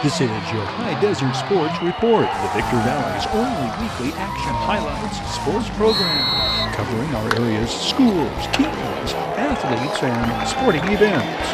This is your High Desert Sports Report, the Victor Valley's only weekly action highlights sports program, covering our area's schools, teams, athletes, and sporting events.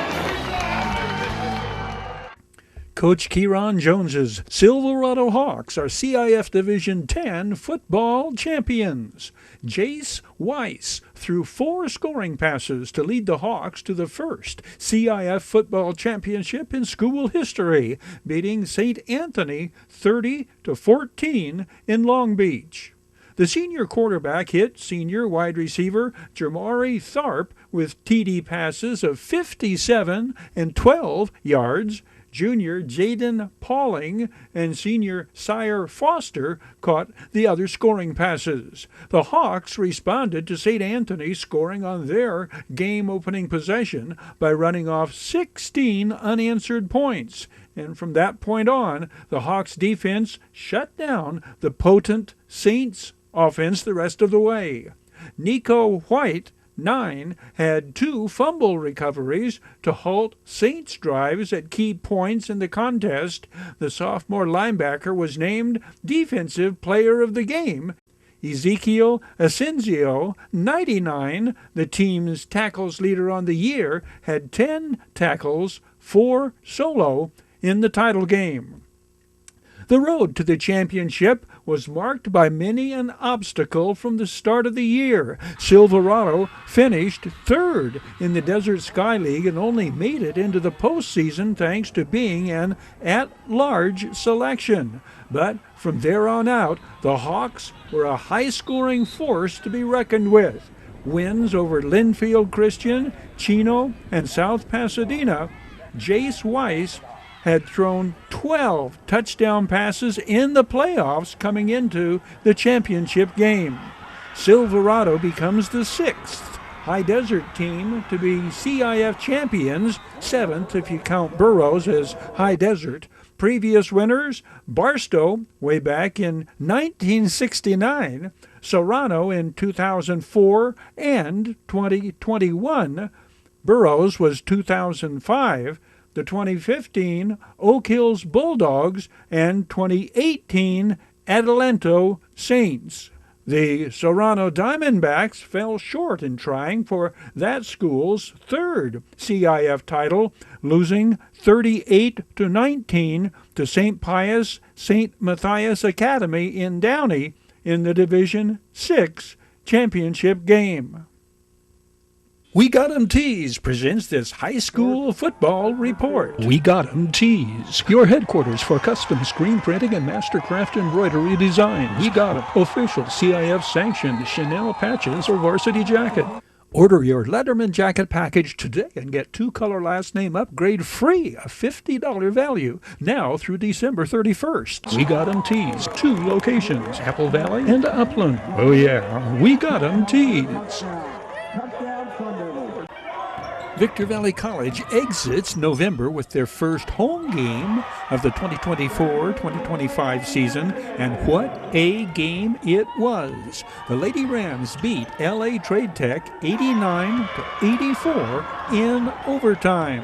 Coach Kieron Jones's Silverado Hawks are CIF Division 10 football champions. Jace Weiss threw 4 scoring passes to lead the Hawks to the first CIF football championship in school history, beating St. Anthony 30-14 in Long Beach. The senior quarterback hit senior wide receiver Jamari Tharp with TD passes of 57 and 12 yards. Junior Jaden Pauling and senior Sire Foster caught the other scoring passes. The Hawks responded to St. Anthony scoring on their game-opening possession by running off 16 unanswered points. And from that point on, the Hawks defense shut down the potent Saints offense the rest of the way. Nico White, 9, had 2 fumble recoveries to halt Saints drives at key points in the contest. The sophomore linebacker was named Defensive Player of the Game. Ezekiel Asensio, 99, the team's tackles leader on the year, had 10 tackles, 4 solo, in the title game. The road to the championship was marked by many an obstacle from the start of the year. Silverado finished 3rd in the Desert Sky League and only made it into the postseason thanks to being an at-large selection. But from there on out, the Hawks were a high-scoring force to be reckoned with. Wins over Linfield Christian, Chino, and South Pasadena. Jace Weiss had thrown 12 touchdown passes in the playoffs coming into the championship game. Silverado becomes the 6th High Desert team to be CIF champions, 7th if you count Burroughs as High Desert. Previous winners, Barstow way back in 1969, Serrano in 2004 and 2021. Burroughs was 2005. The 2015 Oak Hills Bulldogs, and 2018 Adelanto Saints. The Serrano Diamondbacks fell short in trying for that school's 3rd CIF title, losing 38-19 to St. Pius St. Matthias Academy in Downey in the Division 6 championship game. We Got 'em Tees presents this high school football report. We Got 'em Tees, your headquarters for custom screen printing and mastercraft embroidery designs. We Got 'em, official CIF sanctioned Chanel patches or varsity jacket. Order your Letterman jacket package today and get 2-color last name upgrade free, a $50 value, now through December 31st. We Got 'em Tees, 2 locations, Apple Valley and Upland. Oh yeah, We Got 'em Tees. Victor Valley College exits November with their first home game of the 2024-2025 season, and what a game it was. The Lady Rams beat LA Trade Tech 89-84 in overtime.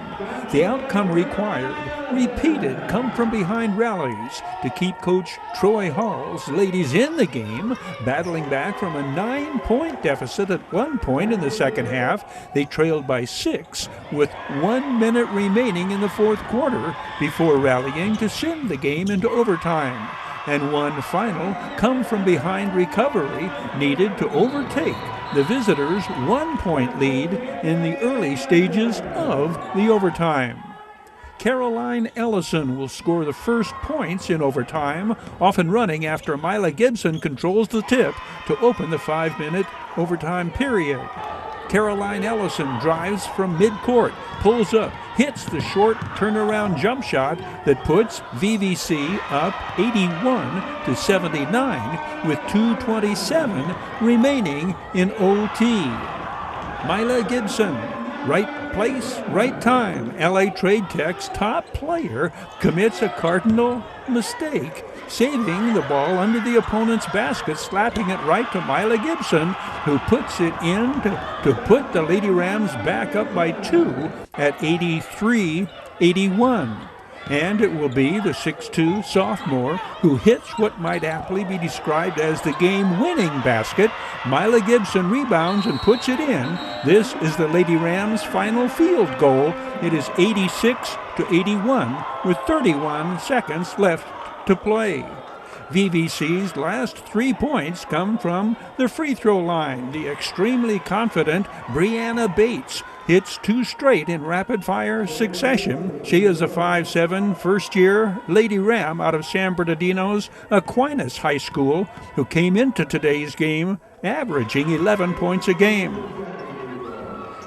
The outcome required repeated come-from-behind rallies to keep Coach Troy Hall's ladies in the game, battling back from a 9-point deficit at one point in the second half. They trailed by 6 with 1 minute remaining in the fourth quarter before rallying to send the game into overtime. And one final come-from-behind recovery needed to overtake the visitors' 1-point lead in the early stages of the overtime. Caroline Ellison will score the first points in overtime, off and running after Mila Gibson controls the tip to open the 5-minute overtime period. Caroline Ellison drives from midcourt, pulls up, hits the short turnaround jump shot that puts VVC up 81-79 with 2:27 remaining in OT. Mila Gibson, right place, right time. LA Trade Tech's top player commits a cardinal mistake, saving the ball under the opponent's basket, slapping it right to Mila Gibson, who puts it in to put the Lady Rams back up by 2 at 83-81. And it will be the 6'2" sophomore who hits what might aptly be described as the game-winning basket. Mila Gibson rebounds and puts it in. This is the Lady Rams' final field goal. It is 86-81 with 31 seconds left to play. VVC's last 3 points come from the free throw line. The extremely confident Brianna Bates hits 2 straight in rapid-fire succession. She is a 5'7" first-year Lady Ram out of San Bernardino's Aquinas High School, who came into today's game averaging 11 points a game.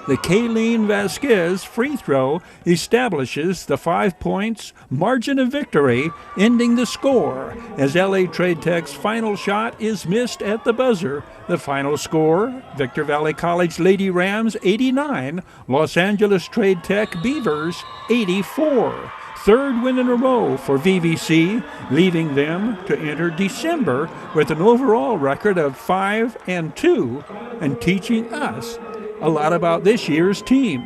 The Kayleen Vasquez free throw establishes the 5 points margin of victory, ending the score as LA Trade Tech's final shot is missed at the buzzer. The final score, Victor Valley College Lady Rams 89, Los Angeles Trade Tech Beavers 84. Third win in a row for VVC, leaving them to enter December with an overall record of 5-2 and teaching us a lot about this year's team.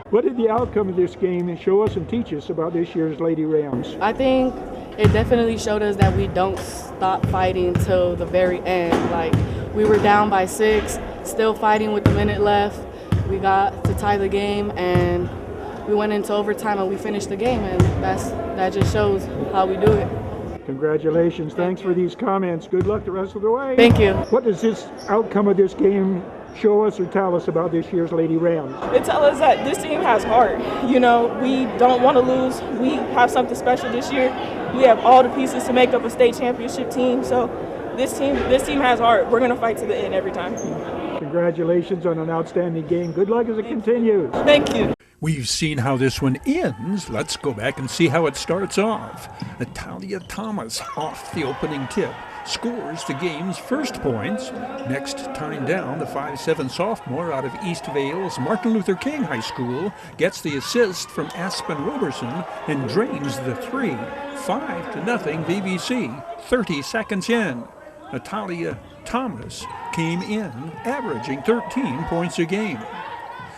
What did the outcome of this game show us and teach us about this year's Lady Rams? I think it definitely showed us that we don't stop fighting till the very end. Like, we were down by 6, still fighting with a minute left. We got to tie the game, and we went into overtime and we finished the game, and that just shows how we do it. Congratulations. Thanks for these comments. Good luck the rest of the way. Thank you. What does this outcome of this game show us or tell us about this year's Lady Rams? It tells us that this team has heart. You know, we don't want to lose. We have something special this year. We have all the pieces to make up a state championship team. So this team has heart. We're going to fight to the end every time. Congratulations on an outstanding game. Good luck as it continues. Thank you. We've seen how this one ends. Let's go back and see how it starts off. Natalia Thomas off the opening tip scores the game's first points. Next time down, the 5'7" sophomore out of East Vale's Martin Luther King High School gets the assist from Aspen Roberson and drains the 3. 5-0 VVC, 30 seconds in. Natalia Thomas came in averaging 13 points a game.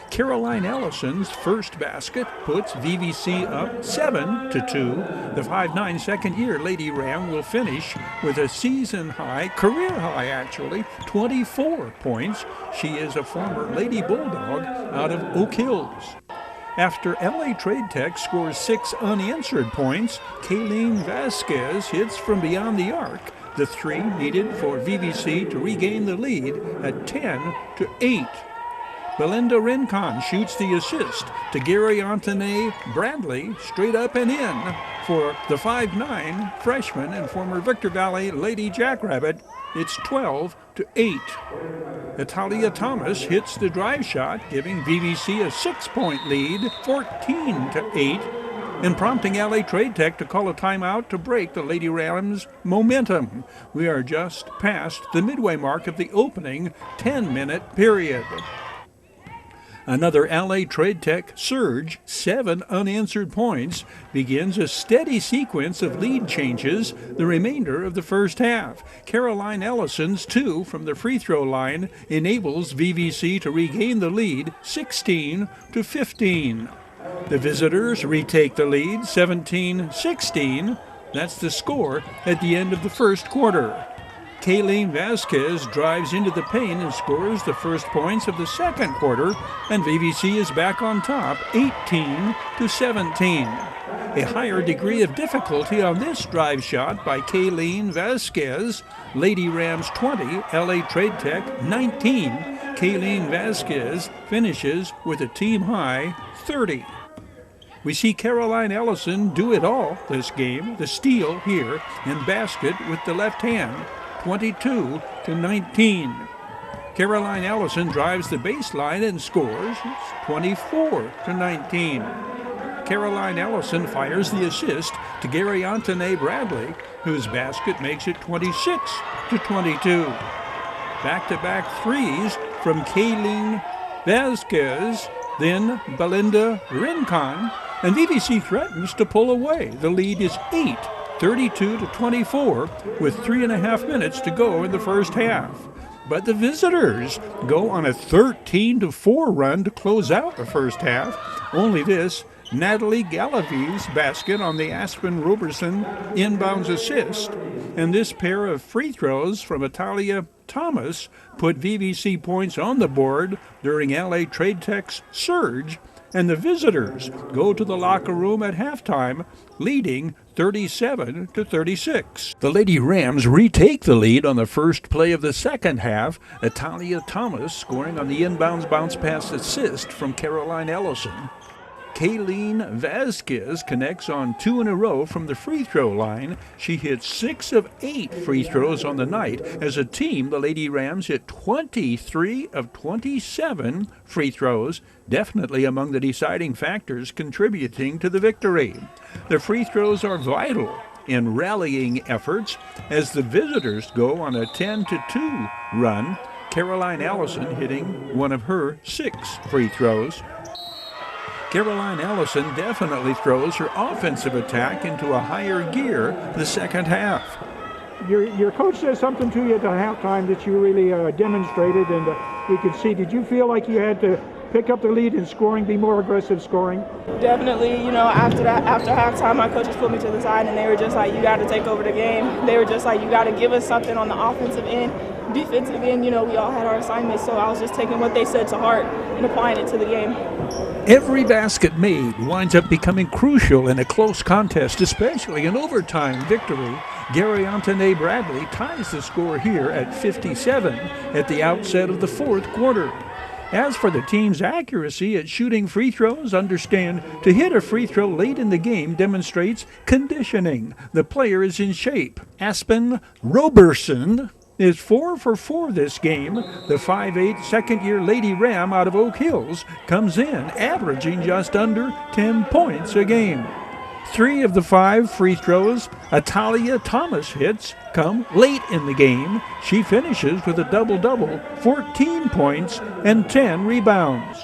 Caroline Ellison's first basket puts VVC up 7-2. The 5'9" second-year Lady Ram will finish with a season high, career high actually, 24 points. She is a former Lady Bulldog out of Oak Hills. After LA Trade Tech scores 6 unanswered points, Kayleen Vasquez hits from beyond the arc. The 3 needed for VVC to regain the lead at 10-8. Belinda Rincon shoots the assist to Gary Antoine Bradley, straight up and in for the 5'9" freshman and former Victor Valley Lady Jackrabbit. It's 12-8. Natalia Thomas hits the drive shot, giving VVC a 6-point lead, 14-8, and prompting LA Trade Tech to call a timeout to break the Lady Rams' momentum. We are just past the midway mark of the opening 10-minute period. Another LA Trade Tech surge, 7 unanswered points, begins a steady sequence of lead changes the remainder of the first half. Caroline Ellison's 2 from the free throw line enables VVC to regain the lead 16-15. The visitors retake the lead 17-16. That's the score at the end of the first quarter. Kayleen Vasquez drives into the paint and scores the first points of the second quarter, and VVC is back on top, 18-17. A higher degree of difficulty on this drive shot by Kayleen Vasquez. Lady Rams 20, LA Trade Tech 19. Kayleen Vasquez finishes with a team-high 30. We see Caroline Ellison do it all this game, the steal here and basket with the left hand. 22-19. Caroline Ellison drives the baseline and scores. It's 24-19. Caroline Ellison fires the assist to Gary Antoine Bradley, whose basket makes it 26-22. Back-to-back threes from Kayleen Vasquez, then Belinda Rincon, and VVC threatens to pull away. The lead is 8. 32-24 with 3.5 minutes to go in the first half. But the visitors go on a 13-4 run to close out the first half. Only this Natalie Galavi's basket on the Aspen Roberson inbounds assist, and this pair of free throws from Italia Thomas put VVC points on the board during LA Trade Tech's surge, and the visitors go to the locker room at halftime, leading 37-36. The Lady Rams retake the lead on the first play of the second half. Italia Thomas scoring on the inbounds bounce pass assist from Caroline Ellison. Kayleen Vasquez connects on 2 in a row from the free throw line. She hit 6 of 8 free throws on the night. As a team, the Lady Rams hit 23 of 27 free throws, definitely among the deciding factors contributing to the victory. The free throws are vital in rallying efforts as the visitors go on a 10-2 run. Caroline Ellison hitting one of her 6 free throws. Caroline Ellison definitely throws her offensive attack into a higher gear the second half. Your coach says something to you at the halftime that you really demonstrated, and we could see. Did you feel like you had to pick up the lead in scoring, be more aggressive scoring? Definitely, after halftime, my coaches put me to the side and they were just like, you got to take over the game. They were just like, you got to give us something on the offensive end. Defensive end, we all had our assignments, so I was just taking what they said to heart and applying it to the game. Every basket made winds up becoming crucial in a close contest, especially an overtime victory. Gary Antoine Bradley ties the score here at 57 at the outset of the fourth quarter. As for the team's accuracy at shooting free throws, understand to hit a free throw late in the game demonstrates conditioning. The player is in shape. Aspen Roberson is 4 for 4 this game. The 5'8" second-year Lady Ram out of Oak Hills comes in averaging just under 10 points a game. 3 of the 5 free throws Italia Thomas hits come late in the game. She finishes with a double-double, 14 points and 10 rebounds.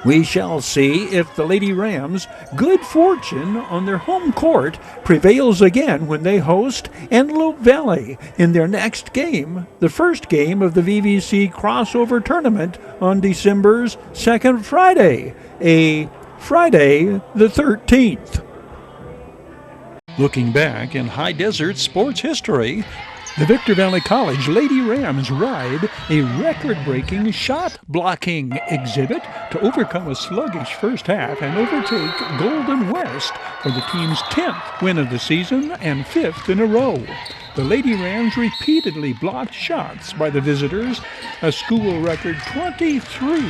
We shall see if the Lady Rams' good fortune on their home court prevails again when they host Antelope Valley in their next game, the first game of the VVC crossover tournament on December's second Friday, a Friday the 13th. Looking back in High Desert sports history, the Victor Valley College Lady Rams ride a record-breaking shot-blocking exhibit to overcome a sluggish first half and overtake Golden West for the team's 10th win of the season and 5th in a row. The Lady Rams repeatedly blocked shots by the visitors. A school record 23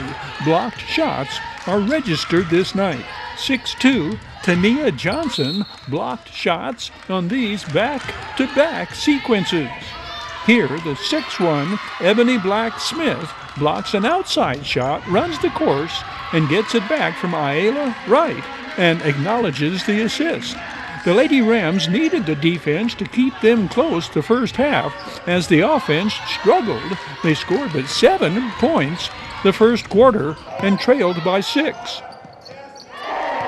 blocked shots are registered this night. 6'2" Tania Johnson blocked shots on these back-to-back sequences. Here, the 6'1" Ebony Black Smith blocks an outside shot, runs the course, and gets it back from Ayala Wright and acknowledges the assist. The Lady Rams needed the defense to keep them close the first half. As the offense struggled, they scored but 7 points the first quarter and trailed by 6.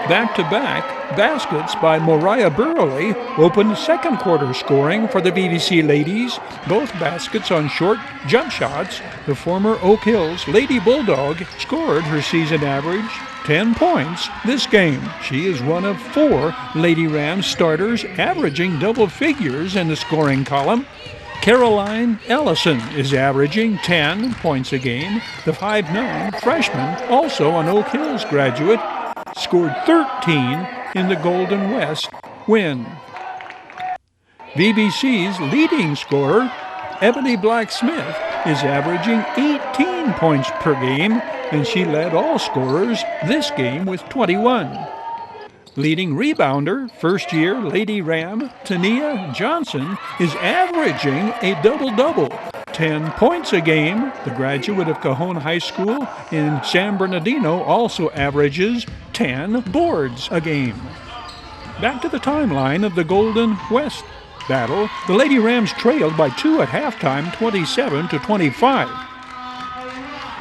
Back-to-back baskets by Moriah Burley opened second quarter scoring for the VVC ladies. Both baskets on short jump shots. The former Oak Hills Lady Bulldog scored her season average 10 points this game. She is one of 4 Lady Rams starters averaging double figures in the scoring column. Caroline Ellison is averaging 10 points a game. The 5'9" freshman, also an Oak Hills graduate, scored 13 in the Golden West win. VBC's leading scorer, Ebony Black Smith, is averaging 18 points per game, and she led all scorers this game with 21. Leading rebounder, first-year Lady Ram, Tania Johnson, is averaging a double-double, 10 points a game. The graduate of Cajon High School in San Bernardino also averages 10 boards a game. Back to the timeline of the Golden West battle. The Lady Rams trailed by 2 at halftime, 27-25.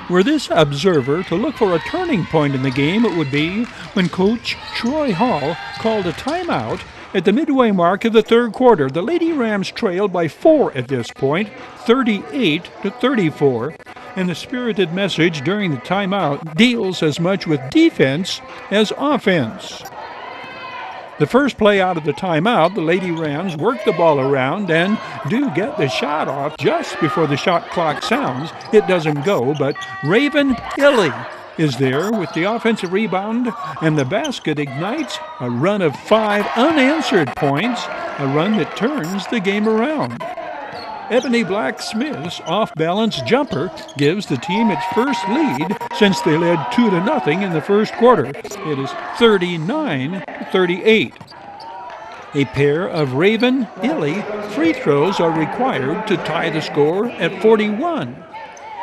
Were this observer to look for a turning point in the game, it would be when Coach Troy Hall called a timeout at the midway mark of the third quarter. The Lady Rams trailed by 4 at this point, 38-34, and the spirited message during the timeout deals as much with defense as offense. The first play out of the timeout, the Lady Rams work the ball around and do get the shot off just before the shot clock sounds. It doesn't go, but Raven Illy is there with the offensive rebound, and the basket ignites a run of 5 unanswered points, a run that turns the game around. Ebony Blacksmith's off-balance jumper gives the team its first lead since they led 2-0 in the first quarter. It is 39-38. A pair of Raven Illy free throws are required to tie the score at 41.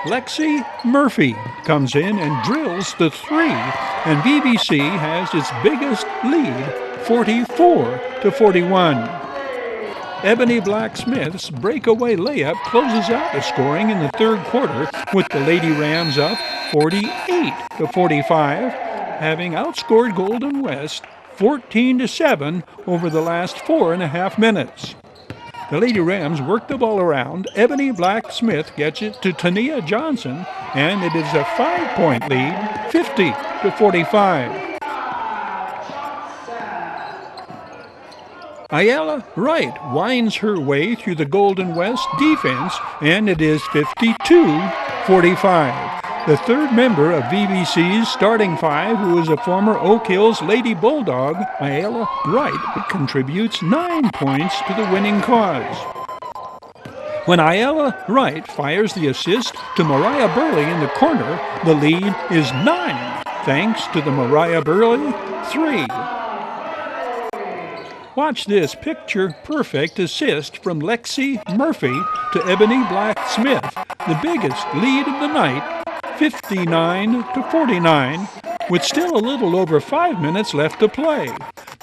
Lexi Murphy comes in and drills the 3, and BBC has its biggest lead, 44-41. Ebony Blacksmith's breakaway layup closes out the scoring in the third quarter, with the Lady Rams up 48-45, having outscored Golden West 14-7 over the last 4.5 minutes. The Lady Rams work the ball around. Ebony Blacksmith gets it to Tania Johnson, and it is a 5-point lead, 50-45. Ayala Wright winds her way through the Golden West defense, and it is 52-45. The third member of VBC's starting 5, who is a former Oak Hills Lady Bulldog, Ayala Wright, contributes 9 points to the winning cause. When Ayala Wright fires the assist to Mariah Burley in the corner, the lead is 9, thanks to the Mariah Burley 3. Watch this picture-perfect assist from Lexi Murphy to Ebony Blacksmith, the biggest lead of the night, 59-49, with still a little over 5 minutes left to play.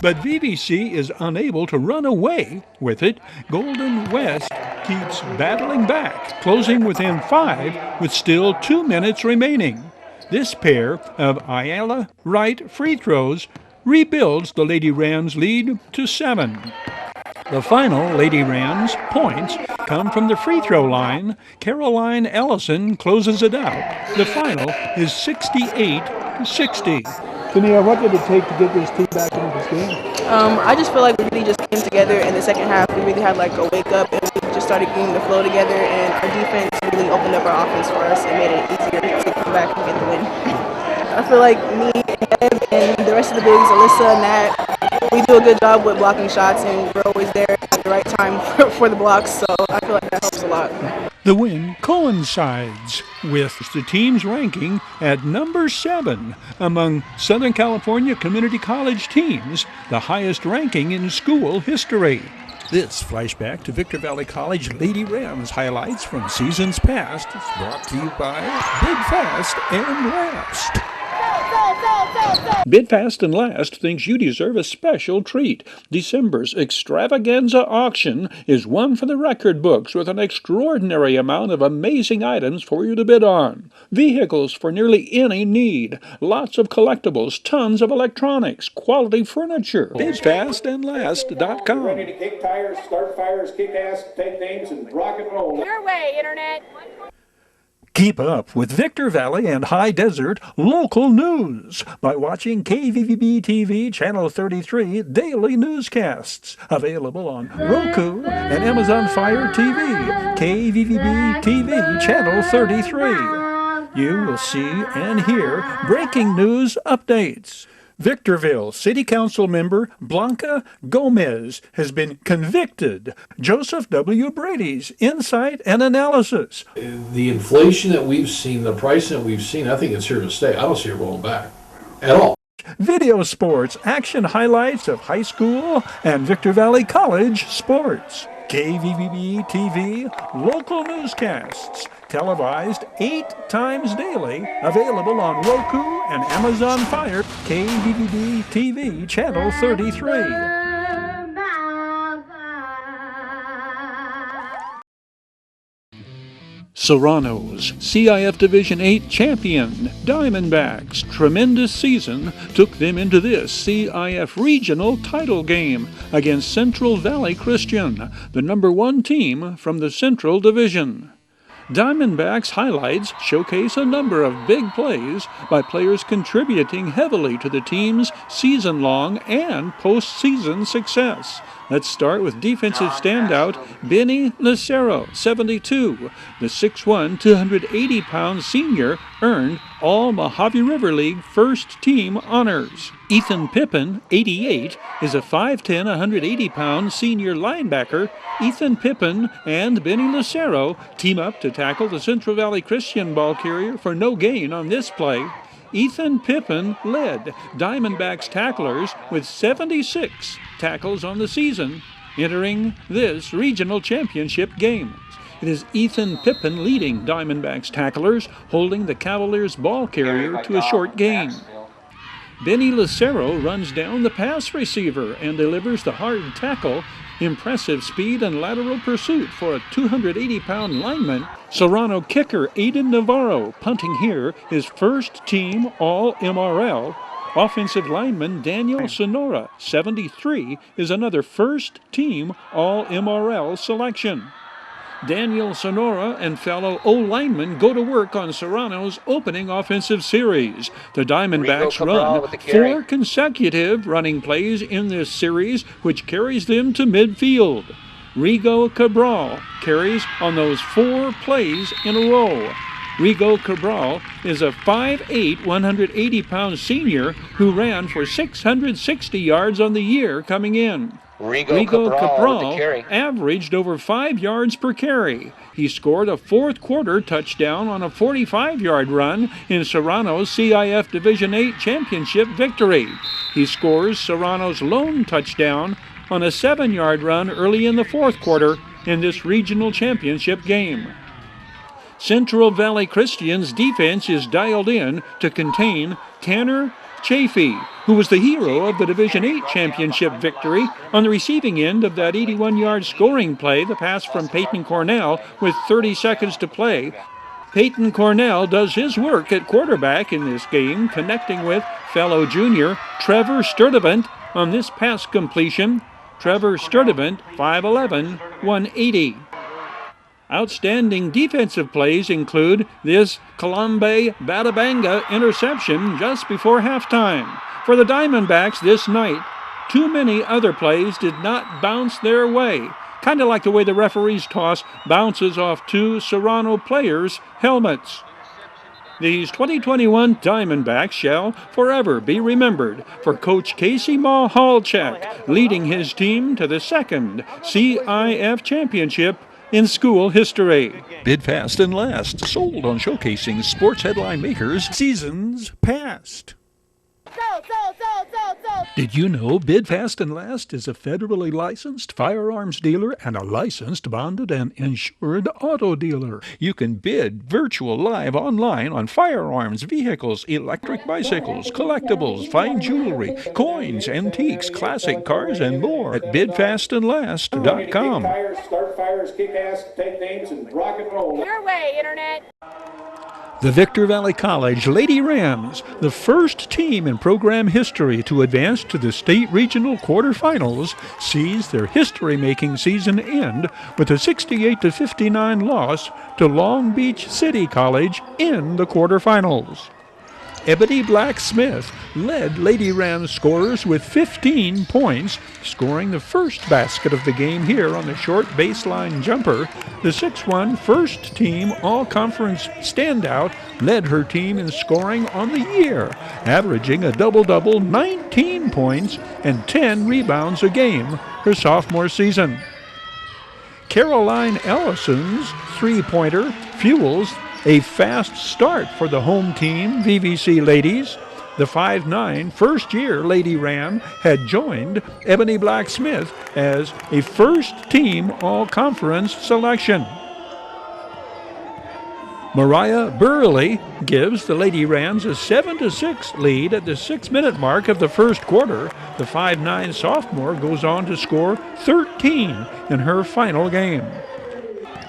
But BBC is unable to run away with it. Golden West keeps battling back, closing within 5 with still 2 minutes remaining. This pair of Ayala Wright free throws rebuilds the Lady Rams' lead to 7. The final Lady Rams points come from the free throw line. Caroline Ellison closes it out. The final is 68-60. Tania, what did it take to get this team back into this game? I just feel like we really just came together in the second half. We really had like a wake up, and we just started getting the flow together, and our defense really opened up our offense for us and made it easier to come back and get the win. I feel like me, Eb, and the rest of the bigs, Alyssa and Nat, we do a good job with blocking shots, and we're always there at the right time for the blocks, so I feel like that helps a lot. The win coincides with the team's ranking at number 7 among Southern California Community College teams, the highest ranking in school history. This flashback to Victor Valley College Lady Rams highlights from seasons past is brought to you by Bid Fast and Last. Bid Fast and Last thinks you deserve a special treat. December's extravaganza auction is one for the record books with an extraordinary amount of amazing items for you to bid on. Vehicles for nearly any need. Lots of collectibles, tons of electronics, quality furniture. BidFastAndLast.com. Ready to kick tires, start fires, kick ass, take names, and rock and roll. Your way, Internet. Keep up with Victor Valley and High Desert local news by watching KVVB TV Channel 33 daily newscasts, available on Roku and Amazon Fire TV, KVVB TV Channel 33. You will see and hear breaking news updates. Victorville City Council member Blanca Gomez has been convicted. Joseph W. Brady's insight and analysis. The inflation that we've seen, the pricing that we've seen, I think it's here to stay. I don't see it rolling back at all. Video sports, action highlights of high school and Victor Valley College sports. KVVB TV local newscasts, televised 8 times daily, available on Roku and Amazon Fire, KVVB TV Channel 33. Serrano's CIF Division 8 champion, Diamondbacks' tremendous season took them into this CIF regional title game against Central Valley Christian, the number 1 team from the Central Division. Diamondbacks highlights showcase a number of big plays by players contributing heavily to the team's season-long and postseason success. Let's start with defensive standout Benny Lucero, 72. The 6'1", 280-pound senior earned all Mojave River League first-team honors. Ethan Pippin, 88, is a 5'10", 180-pound senior linebacker. Ethan Pippin and Benny Lucero team up to tackle the Central Valley Christian ball carrier for no gain on this play. Ethan Pippin led Diamondbacks tacklers with 76 tackles on the season, entering this regional championship game. It is Ethan Pippin leading Diamondbacks tacklers, holding the Cavaliers ball carrier to a short gain. Benny Lucero runs down the pass receiver and delivers the hard tackle. Impressive speed and lateral pursuit for a 280-pound lineman. Serrano kicker Aiden Navarro punting here his first-team All-MRL. Offensive lineman Daniel Sonora, 73, is another first-team All-MRL selection. Daniel Sonora and fellow O-lineman go to work on Serrano's opening offensive series. The Diamondbacks run 4 consecutive running plays in this series, which carries them to midfield. Rigo Cabral carries on those 4 plays in a row. Rigo Cabral is a 5'8", 180-pound senior who ran for 660 yards on the year coming in. Rigo Cabral averaged over 5 yards per carry. He scored a fourth-quarter touchdown on a 45-yard run in Serrano's CIF Division VIII championship victory. He scores Serrano's lone touchdown on a 7-yard run early in the fourth quarter in this regional championship game. Central Valley Christian's defense is dialed in to contain Tanner Chafee, who was the hero of the Division VIII championship victory on the receiving end of that 81-yard scoring play, the pass from Peyton Cornell with 30 seconds to play. Peyton Cornell does his work at quarterback in this game, connecting with fellow junior Trevor Sturdivant on this pass completion. Trevor Sturdivant, 5'11", 180. Outstanding defensive plays include this Kalambe Batabanga interception just before halftime. For the Diamondbacks this night, too many other plays did not bounce their way, kind of like the way the referee's toss bounces off 2 Serrano players' helmets. These 2021 Diamondbacks shall forever be remembered for Coach Casey Mahalchak leading his team to the 2nd CIF championship in school history. Bid fast and last. Sold on showcasing sports headline makers seasons past. Did you know Bid Fast and Last is a federally licensed firearms dealer and a licensed, bonded, and insured auto dealer? You can bid virtual live online on firearms, vehicles, electric bicycles, collectibles, fine jewelry, coins, antiques, classic cars, and more at bidfastandlast.com. Tires, start fires, kick ass, take names, and rock and roll. Your way, Internet. The Victor Valley College Lady Rams, the first team in program history to advance to the state regional quarterfinals, sees their history-making season end with a 68-59 loss to Long Beach City College in the quarterfinals. Ebony Blacksmith led Lady Rams scorers with 15 points, scoring the first basket of the game here on the short baseline jumper. The 6'1" first-team all-conference standout led her team in scoring on the year, averaging a double-double, 19 points and 10 rebounds a game her sophomore season. Caroline Ellison's three-pointer fuels a fast start for the home team, VVC Ladies. The 5'9" first-year Lady Ram had joined Ebony Blacksmith as a first-team all-conference selection. Mariah Burley gives the Lady Rams a 7-6 lead at the 6-minute mark of the first quarter. The 5'9" sophomore goes on to score 13 in her final game.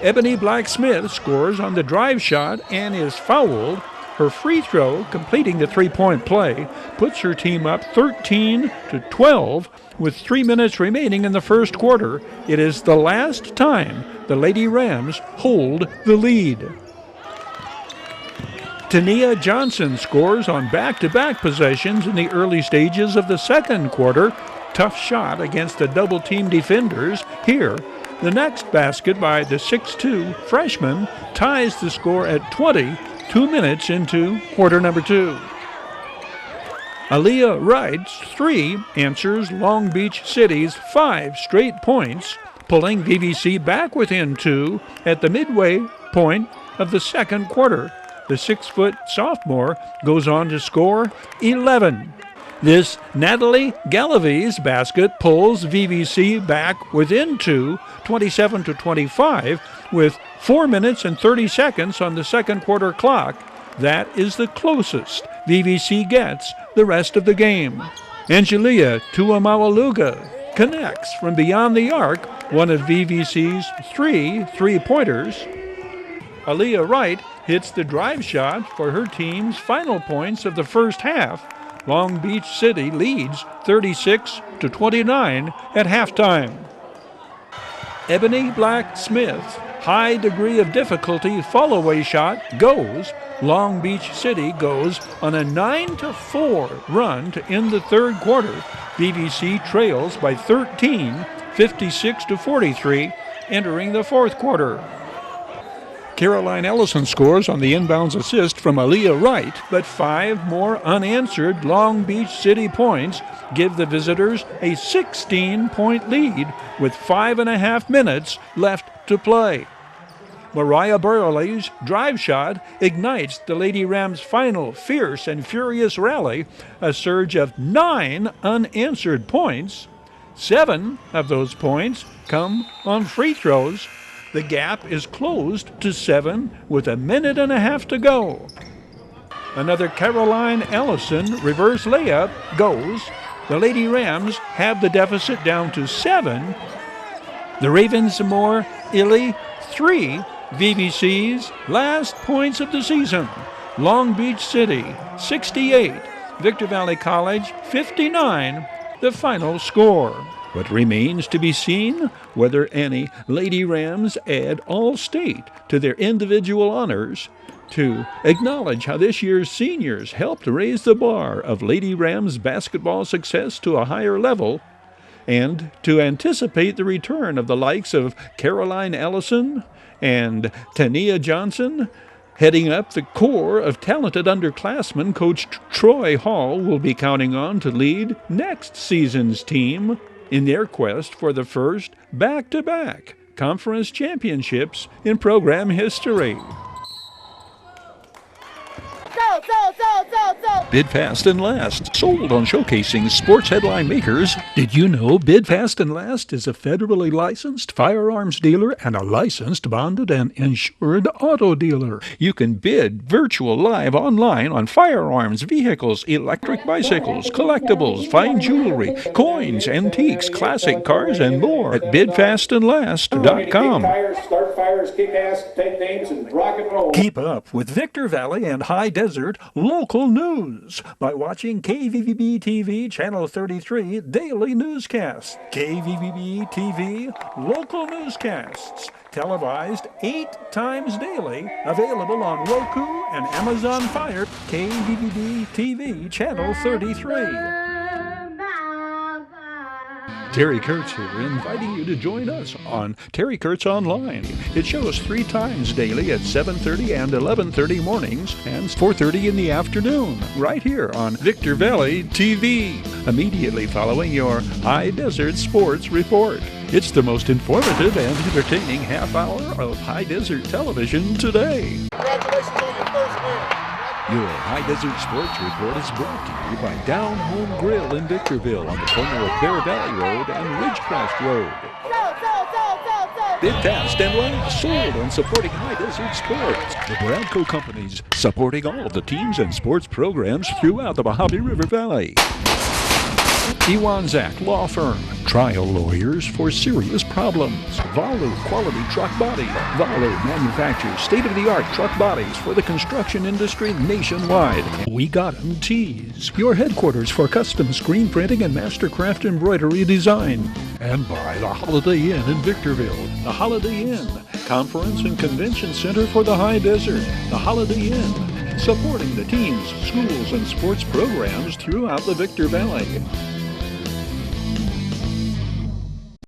Ebony Blacksmith scores on the drive shot and is fouled. Her free throw, completing the three-point play, puts her team up 13-12 with 3 minutes remaining in the first quarter. It is the last time The Lady Rams hold the lead. Tania Johnson scores on back-to-back possessions in the early stages of the second quarter. Tough shot against the double-team defenders. Here, the next basket by the 6'2 freshman ties the score at 20, 2 minutes into quarter number 2. Aaliyah Wright's 3 answers Long Beach City's 5 straight points, pulling VVC back within 2 at the midway point of the second quarter. The 6-foot sophomore goes on to score 11. This Natalie Galaviz basket pulls VVC back within 2, 27-25, with 4 minutes and 30 seconds on the second quarter clock. That is the closest VVC gets the rest of the game. Angelia Tuamawaluga connects from beyond the arc, one of VVC's 3 3-pointers. Aaliyah Wright hits the drive shot for her team's final points of the first half. Long Beach City leads 36-29 at halftime. Ebony Black-Smith's high degree of difficulty fall-away shot goes. Long Beach City goes on a 9-4 run to end the third quarter. VVC trails by 13, 56-43, entering the fourth quarter. Caroline Ellison scores on the inbounds assist from Aaliyah Wright, but 5 more unanswered Long Beach City points give the visitors a 16-point lead with 5.5 minutes left to play. Mariah Burley's drive shot ignites the Lady Rams' final fierce and furious rally, a surge of 9 unanswered points. 7 of those points come on free throws. The gap is closed to 7 with a minute and a half to go. Another Caroline Ellison reverse layup goes. The Lady Rams have the deficit down to 7. The Ravensmore Illy 3, VVC's last points of the season. Long Beach City 68, Victor Valley College 59, the final score. What remains to be seen, whether any Lady Rams add All-State to their individual honors to acknowledge how this year's seniors helped raise the bar of Lady Rams basketball success to a higher level, and to anticipate the return of the likes of Caroline Ellison and Tania Johnson. Heading up the core of talented underclassmen Coach Troy Hall will be counting on to lead next season's team in their quest for the first back-to-back conference championships in program history. Bid fast and last, sold on showcasing sports headline makers. Did you know Bid Fast and Last is a federally licensed firearms dealer and a licensed, bonded, and insured auto dealer? You can bid virtual live online on firearms, vehicles, electric bicycles, collectibles, fine jewelry, coins, antiques, classic cars, and more at bidfastandlast.com. Start fires, kick ass, take names, and rock and roll. Keep up with Victor Valley and High Desert local news by watching KVVB TV Channel 33 daily newscasts. KVVB TV local newscasts, televised 8 times daily, available on Roku and Amazon Fire. KVVB TV Channel 33. Terry Kurtz here, inviting you to join us on Terry Kurtz Online. It shows 3 times daily at 7:30 and 11:30 mornings and 4:30 in the afternoon, right here on Victor Valley TV, immediately following your High Desert Sports Report. It's the most informative and entertaining half hour of High Desert television today. Congratulations on your first win. Your High Desert Sports Report is brought to you by Down Home Grill in Victorville on the corner of Bear Valley Road and Ridgecrest Road. Bid fast and last, sold on supporting High Desert Sports. The Bradco Companies, supporting all of the teams and sports programs throughout the Mojave River Valley. Iwanzak Law Firm, trial lawyers for serious problems. Valu Quality Truck Body. Valu manufactures state-of-the-art truck bodies for the construction industry nationwide. We Got 'em Tees, your headquarters for custom screen printing and mastercraft embroidery design. And by the Holiday Inn in Victorville. The Holiday Inn, conference and convention center for the high desert. The Holiday Inn, supporting the teams, schools, and sports programs throughout the Victor Valley.